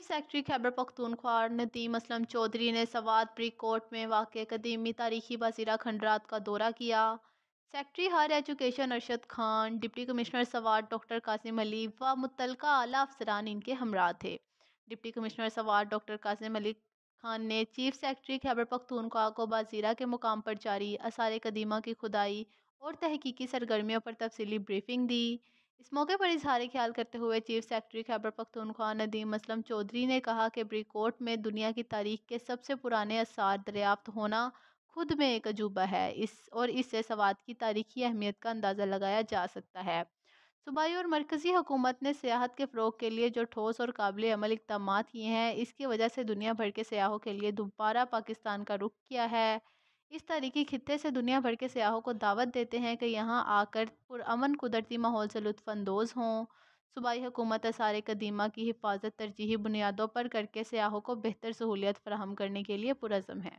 Secretary Khyber Pakhtunkhwa Nadeem Aslam Chaudhary ने Swat pre court में वाक़ कदीमी तारीखी बाज़ीरा खंडरात का दौरा किया। Secretary higher education Arshad Khan, deputy commissioner Swat doctor Qasim Ali व मुतलका आला अफसरान इनके हमरा थे। Deputy commissioner Swat doctor Qasim Ali Khan ने चीफ सेक्रेटरी खैबर पख्तूनख्वा को बाज़ीरा के मुकाम पर जारी आसार कदीमा की खुदाई और तहकीकी सरगर्मियों पर तफसीली ब्रीफिंग दी। इस मौके पर इजहार ख्याल करते हुए चीफ सेक्रेटरी खैबर पख्तूनख्वा नदीम असलम चौधरी ने कहा कि ब्रिकोट में दुनिया की तारीख के सबसे पुराने आसार दरियाफ्त होना खुद में एक अजूबा है इससे सवात की तारीखी अहमियत का अंदाज़ा लगाया जा सकता है। सूबाई और मरकज़ी हुकूमत ने सियाहत के फ़रोग के लिए जो ठोस और काबिल अमल इक़दाम किए हैं, इसकी वजह से दुनिया भर के सयाहों के लिए दोबारा पाकिस्तान का रुख किया है। इस तारीखी खित्ते से दुनिया भर के सयाहों को दावत देते हैं कि यहाँ आकर पुरअमन कुदरती माहौल से लुत्फ़अंदोज़ हों। सूबाई हुकूमत आसार कदीमा की हिफाजत तरजीही बुनियादों पर करके सयाहों को बेहतर सहूलियत फ़राहम करने के लिए पुरज़्म है।